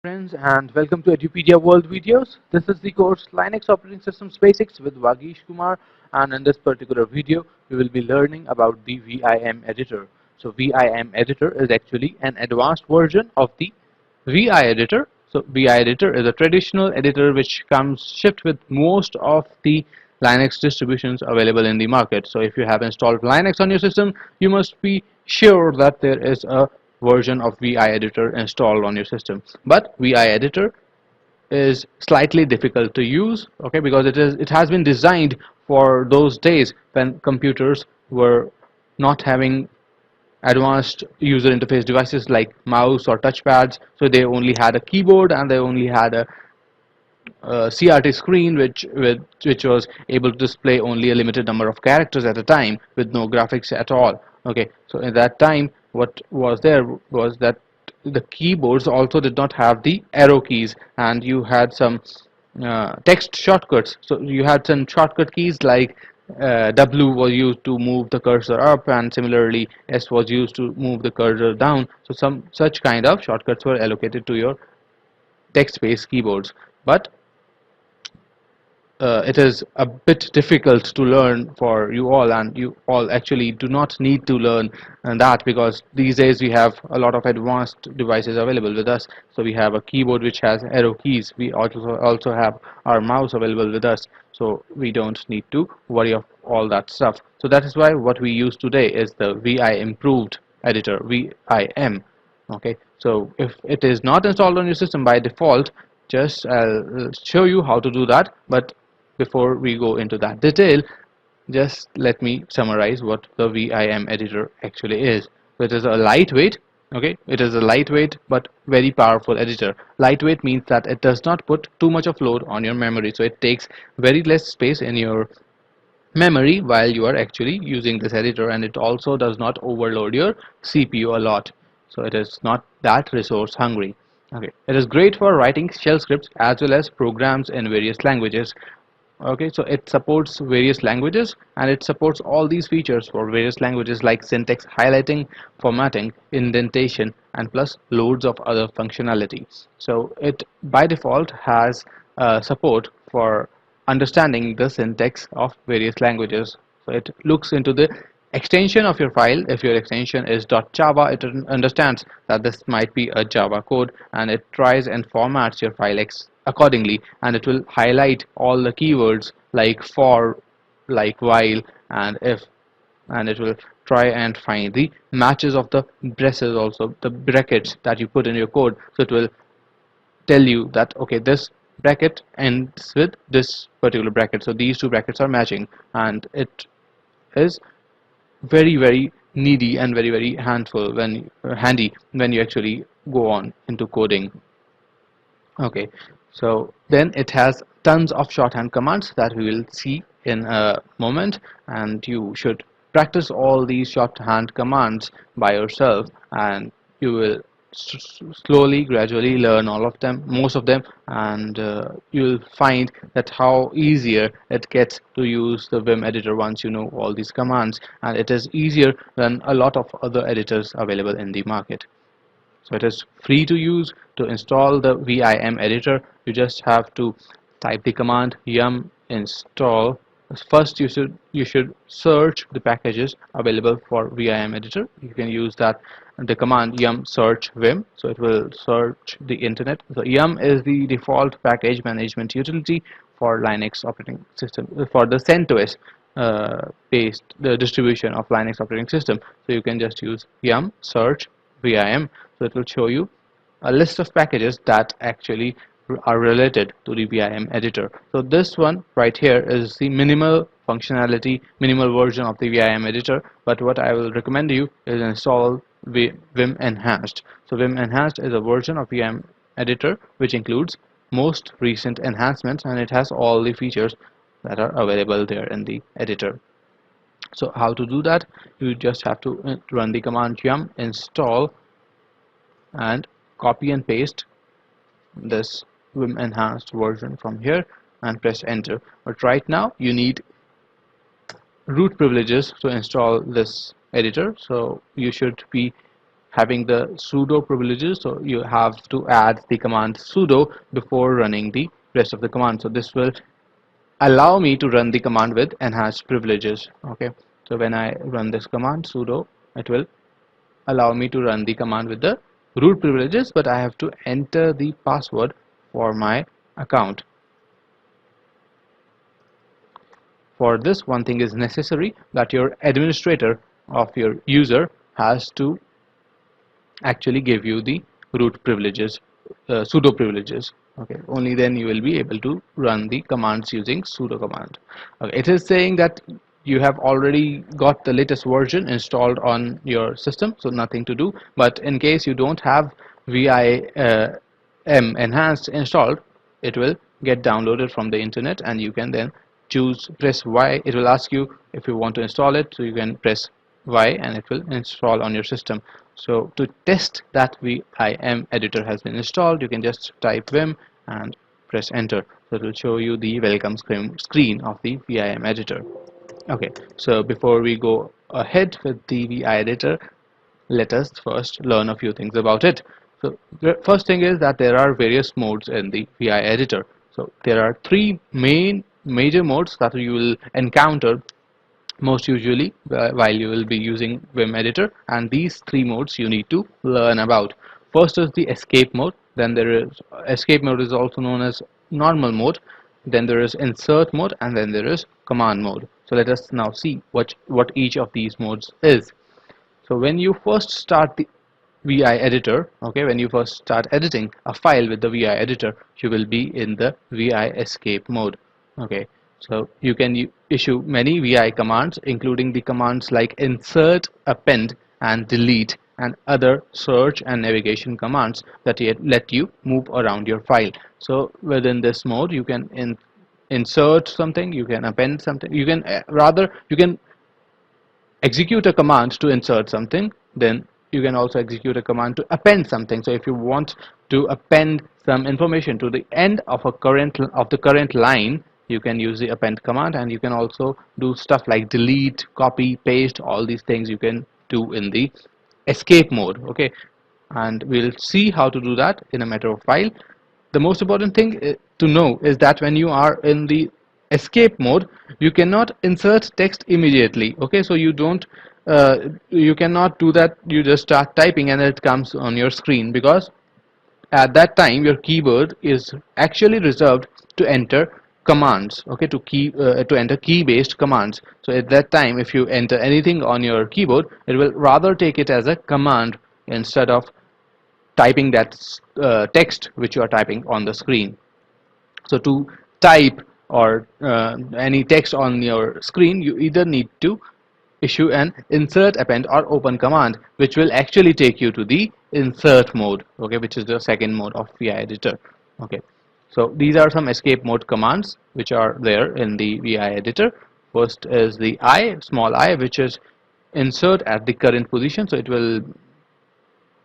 Friends, and welcome to Edupedia World Videos. This is the course Linux Operating Systems Basics with Vagish Kumar, and in this particular video we will be learning about the VIM editor. So VIM editor is actually an advanced version of the VI editor. So VI editor is a traditional editor which comes shipped with most of the Linux distributions available in the market. So if you have installed Linux on your system, you must be sure that there is a version of VI editor installed on your system. But VI editor is slightly difficult to use, okay, because it has been designed for those days when computers were not having advanced user interface devices like mouse or touchpads. So they only had a keyboard and they only had a CRT screen which was able to display only a limited number of characters at a time with no graphics at all. Okay, so in that time what was there was that the keyboards also did not have the arrow keys, and you had some text shortcuts. So you had some shortcut keys like W was used to move the cursor up, and similarly S was used to move the cursor down. So some such kind of shortcuts were allocated to your text-based keyboards. But it is a bit difficult to learn for you all, and you all actually do not need to learn that, because these days we have a lot of advanced devices available with us. So we have a keyboard which has arrow keys. We also have our mouse available with us, so we don't need to worry of all that stuff. So that is why what we use today is the VI improved editor, VIM. Okay, so if it is not installed on your system by default, just I'll show you how to do that. But before we go into that detail, just let me summarize what the VIM editor actually is. So it is a lightweight, okay, it is a lightweight but very powerful editor. Lightweight means that it does not put too much of load on your memory, so it takes very less space in your memory while you are actually using this editor, and it also does not overload your CPU a lot, so it is not that resource hungry. Okay, it is great for writing shell scripts as well as programs in various languages. Okay, so it supports various languages, and it supports all these features for various languages like syntax highlighting, formatting, indentation, and plus loads of other functionality. So it by default has support for understanding the syntax of various languages. So it looks into the extension of your file. If your extension is .java, it understands that this might be a Java code, and it tries and formats your file accordingly, and it will highlight all the keywords like for, like while, and if, and it will try and find the matches of the braces, also the brackets that you put in your code. So it will tell you that okay, this bracket ends with this particular bracket, so these two brackets are matching, and it is very needy and very handful when handy when you actually go on into coding. Okay, so then it has tons of shorthand commands that we will see in a moment, and you should practice all these shorthand commands by yourself, and you will slowly gradually learn all of them, most of them, and you'll find that how easier it gets to use the Vim editor once you know all these commands, and it is easier than a lot of other editors available in the market. So it is free to use. To install the VIM editor, you just have to type the command yum install. First you should search the packages available for VIM editor. You can use that the command yum search vim, so it will search the internet. So yum is the default package management utility for Linux operating system, for the CentOS based the distribution of Linux operating system. So you can just use yum search VIM, so it will show you a list of packages that actually are related to the VIM editor. So this one right here is the minimal functionality, minimal version of the VIM editor, but what I will recommend you is install VIM Enhanced. So VIM Enhanced is a version of VIM editor which includes most recent enhancements, and it has all the features that are available there in the editor. So how to do that? You just have to run the command yum install and copy and paste this Vim enhanced version from here and press enter. But right now you need root privileges to install this editor, so you should be having the sudo privileges, so you have to add the command sudo before running the rest of the command. So this will allow me to run the command with enhanced privileges. Okay, so when I run this command sudo, it will allow me to run the command with the root privileges, but I have to enter the password for my account. For this, one thing is necessary, that your administrator of your user has to actually give you the root privileges, sudo privileges. Okay, only then you will be able to run the commands using sudo command. Okay, it is saying that you have already got the latest version installed on your system, so nothing to do. But in case you don't have VIM enhanced installed, it will get downloaded from the internet, and you can then press Y. It will ask you if you want to install it, so you can press Y and it will install on your system. So to test that VIM editor has been installed, you can just type Vim and press enter. So it will show you the welcome screen of the VIM editor. Okay, so before we go ahead with the VI editor, let us first learn a few things about it. So the first thing is that there are various modes in the VI editor. So there are three major modes that you will encounter most usually while you will be using Vim editor, and these three modes you need to learn about. First is the escape mode, then there is escape mode is also known as normal mode, then there is insert mode, and then there is command mode. So let us now see what each of these modes is. So when you first start the VI editor, okay, when you first start editing a file with the VI editor, you will be in the VI escape mode. Okay, so you can issue many VI commands, including the commands like insert, append, and delete, and other search and navigation commands that let you move around your file. So within this mode, you can insert something, you can append something, you can you can execute a command to insert something, then you can also execute a command to append something. So if you want to append some information to the end of the current line, you can use the append command, and you can also do stuff like delete, copy, paste. All these things you can do in the escape mode. Okay, and we'll see how to do that in a matter of while. The most important thing to know is that when you are in the escape mode, you cannot insert text immediately. Okay, so you cannot do that. You just start typing and it comes on your screen, because at that time your keyboard is actually reserved to enter commands. Okay, to enter key based commands. So at that time, if you enter anything on your keyboard, it will rather take it as a command instead of typing that text which you are typing on the screen. So to type or any text on your screen, you either need to issue an insert, append, or open command, which will actually take you to the insert mode. Okay, which is the second mode of VI editor. Okay, so these are some escape mode commands which are there in the VI editor. First is the small I, which is insert at the current position. So it will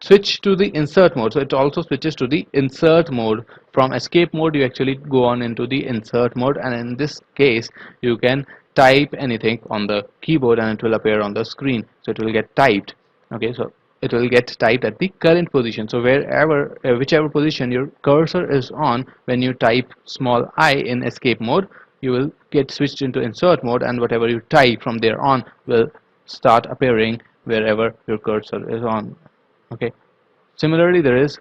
switch to the insert mode. So it also switches to the insert mode. From escape mode, you actually go on into the insert mode, and in this case you can type anything on the keyboard and it will appear on the screen. So it will get typed. Okay, so it will get typed at the current position. So wherever whichever position your cursor is on when you type small I in escape mode, you will get switched into insert mode, and whatever you type from there on will start appearing wherever your cursor is on. Okay, similarly there is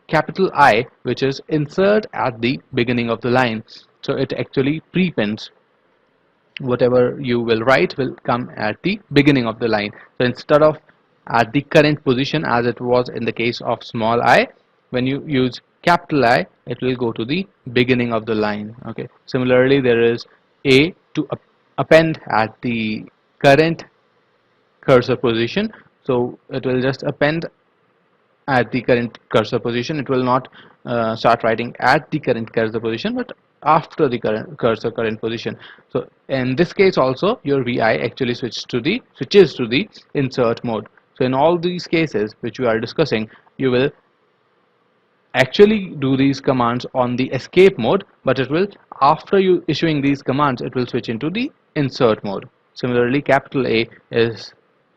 capital I, which is insert at the beginning of the line. So it actually prepends. Whatever you will write will come at the beginning of the line. So instead of at the current position as it was in the case of small I, when you use capital I, it will go to the beginning of the line. Okay, similarly there is A to append at the current cursor position. So it will just append at the current cursor position. It will not start writing at the current cursor position, but after the current position. So in this case also your VI actually switches to the insert mode. So in all these cases which we are discussing, you will actually do these commands on the escape mode, but it will, after you issuing these commands, it will switch into the insert mode. Similarly, capital A is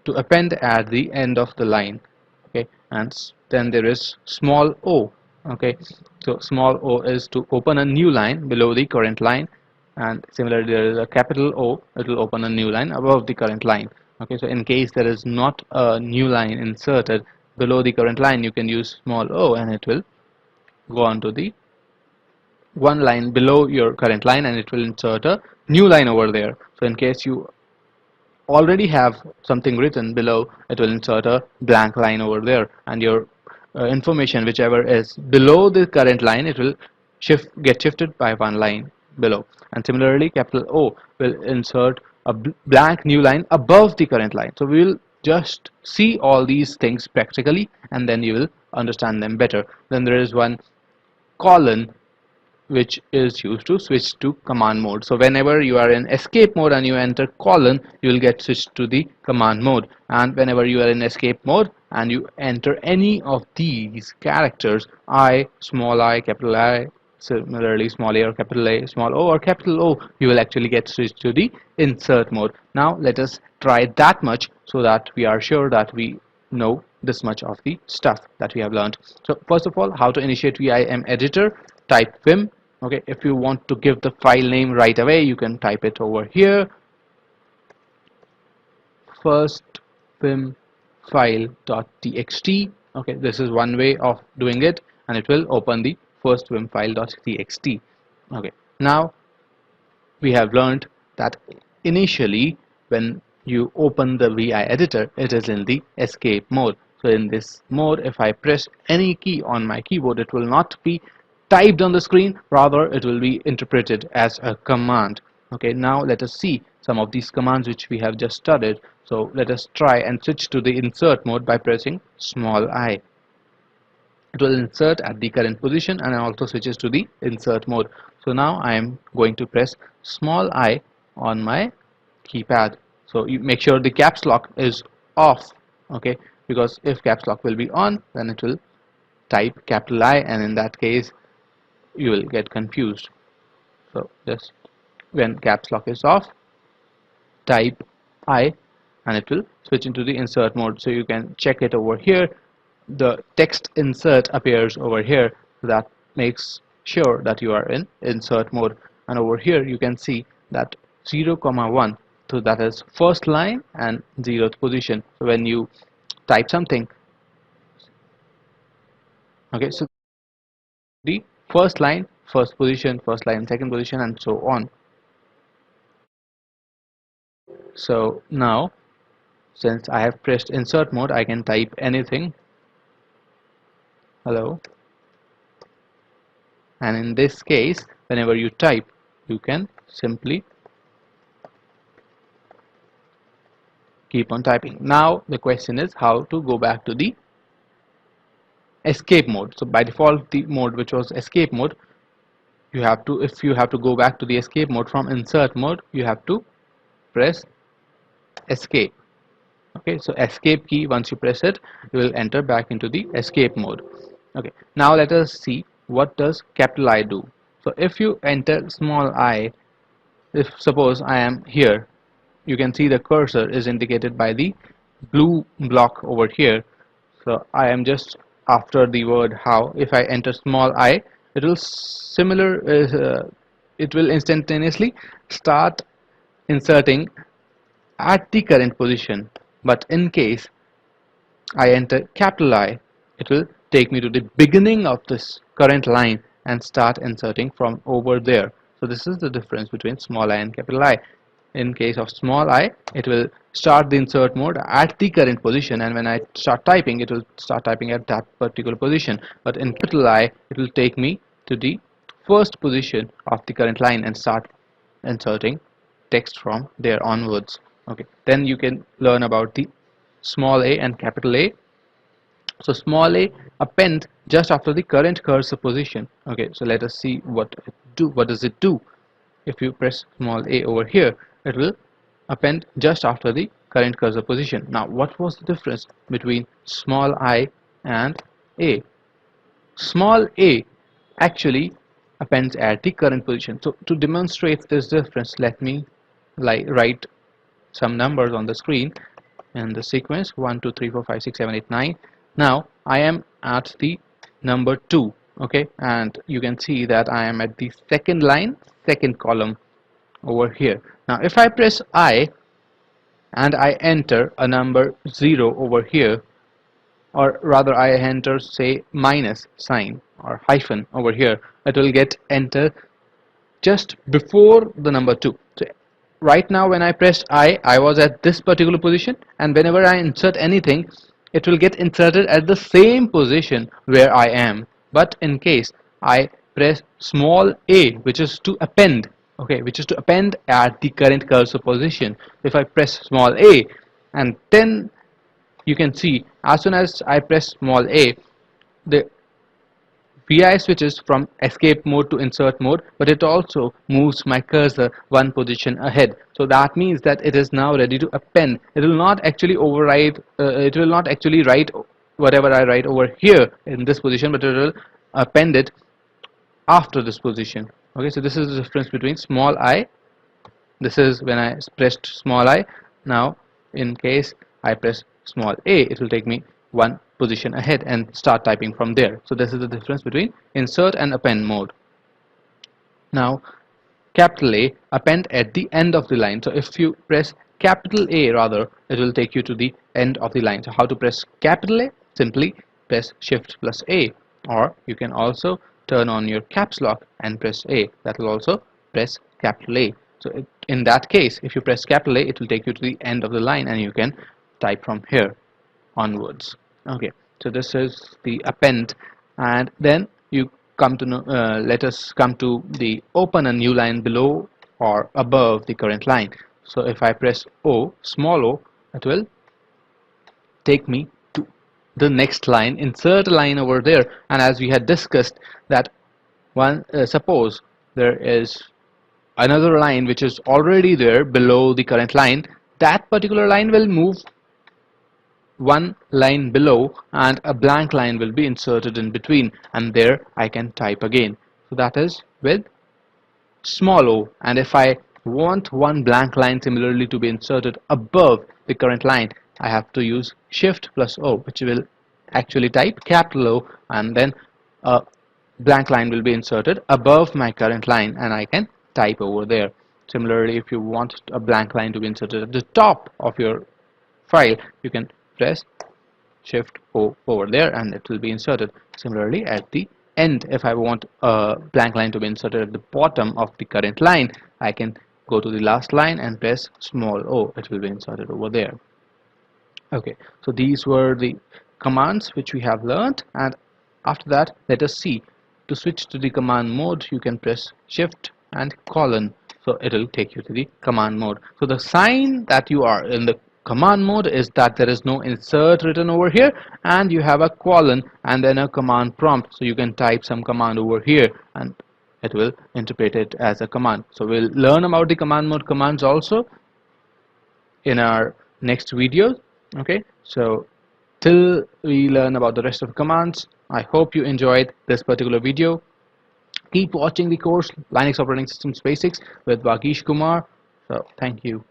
to append at the end of the line. Okay, and then there is small o. Okay, so small o is to open a new line below the current line, and similarly there is a capital O, it will open a new line above the current line. Okay, so in case there is not a new line inserted below the current line, you can use small o and it will go on to the one line below your current line and it will insert a new line over there. So in case you already have something written below, it will insert a blank line over there, and your information whichever is below the current line, it will get shifted by one line below. And similarly capital O will insert a blank new line above the current line. So we will just see all these things practically and then you will understand them better. Then there is one colon which is used to switch to command mode. So whenever you are in escape mode and you enter colon, you will get switched to the command mode. And whenever you are in escape mode and you enter any of these characters, I, small I, capital I, similarly small a or capital A, small o or capital O, you will actually get switched to the insert mode. Now let us try that much so that we are sure that we know this much of the stuff that we have learned. So first of all, how to initiate VIM editor. Type vim. Okay, if you want to give the file name right away, you can type it over here, first vim file.txt. okay, this is one way of doing it and it will open the first vim file.txt. okay, now we have learned that initially when you open the VI editor, it is in the escape mode. So in this mode, if I press any key on my keyboard, it will not be typed on the screen, rather it will be interpreted as a command. Okay, now let us see some of these commands which we have just studied. So let us try and switch to the insert mode by pressing small I. It will insert at the current position and also switches to the insert mode. So now I am going to press small I on my keypad. So you make sure the caps lock is off, okay, because if caps lock will be on, then it will type capital I, and in that case you will get confused. So just when caps lock is off, type I and it will switch into the insert mode. So you can check it over here, the text insert appears over here, so that makes sure that you are in insert mode. And over here you can see that 0,1, so that is first line and 0th position. So when you type something, okay, so the first line, first position, first line, second position, and so on. So now since I have pressed insert mode, I can type anything, hello, and in this case whenever you type, you can simply keep on typing. Now the question is how to go back to the escape mode. So by default the mode which was escape mode, you have to, if you have to go back to the escape mode from insert mode, you have to press escape. Okay, so escape key, once you press it, you will enter back into the escape mode. Okay, now let us see what does capital I do. So if you enter small I, if suppose I am here, you can see the cursor is indicated by the blue block over here. So I am just after the word how. If I enter small I, it will it will instantaneously start inserting at the current position. But in case I enter capital I, it will take me to the beginning of this current line and start inserting from over there. So this is the difference between small I and capital I. In case of small I, it will start the insert mode at the current position, and when I start typing, it will start typing at that particular position. But in capital I, it will take me to the first position of the current line and start inserting text from there onwards. Okay, then you can learn about the small a and capital A. So small a append just after the current cursor position. Okay, so let us see what does it do. If you press small a over here, it will append just after the current cursor position. Now what was the difference between small I and a? Small a actually appends at the current position. So to demonstrate this difference, let me write some numbers on the screen in the sequence 1 2 3 4 5 6 7 8 9. Now I am at the number 2, okay, and you can see that I am at the second line, second column over here. Now if I press I and I enter a number 0 over here, or rather I enter say minus sign or hyphen over here, it will get entered just before the number 2. So right now when I pressed I was at this particular position, and whenever I insert anything, it will get inserted at the same position where I am. But in case I press small a, which is to append, okay, which is to append at the current cursor position. If I press small a, and then you can see as soon as I press small a, the VI switches from escape mode to insert mode, but it also moves my cursor one position ahead. So that means that it is now ready to append. It will not actually override, it will not actually write whatever I write over here in this position, but it will append it after this position. Okay, so this is the difference between small I. This is when I pressed small I. Now in case I press small a, it will take me one position ahead and start typing from there. So this is the difference between insert and append mode. Now capital A, append at the end of the line. So if you press capital A rather, it will take you to the end of the line. So how to press capital A? Simply press shift plus A, or you can also turn on your caps lock and press A. That will also press capital A. So in that case, if you press capital A, it will take you to the end of the line and you can type from here onwards. Okay, so this is the append, and then you come to know, let us come to the open a new line below or above the current line. So if I press O, small o, it will take me to the next line, insert a line over there. And as we had discussed that suppose there is another line which is already there below the current line, that particular line will move one line below and a blank line will be inserted in between, and there I can type again. So that is with small o. And if I want one blank line similarly to be inserted above the current line, I have to use shift plus O, which will actually type capital O, and then a blank line will be inserted above my current line and I can type over there. Similarly, if you want a blank line to be inserted at the top of your file, you can press shift O over there and it will be inserted. Similarly, at the end, if I want a blank line to be inserted at the bottom of the current line, I can go to the last line and press small o, it will be inserted over there. Okay, so these were the commands which we have learned, and after that let us see. To switch to the command mode, you can press shift and colon, so it will take you to the command mode. So the sign that you are in the command mode is that there is no insert written over here, and you have a colon and then a command prompt, so you can type some command over here and it will interpret it as a command. So we'll learn about the command mode commands also in our next video. Okay, so till we learn about the rest of the commands, I hope you enjoyed this particular video. Keep watching the course Linux Operating Systems Basics with Vagish Kumar. So thank you.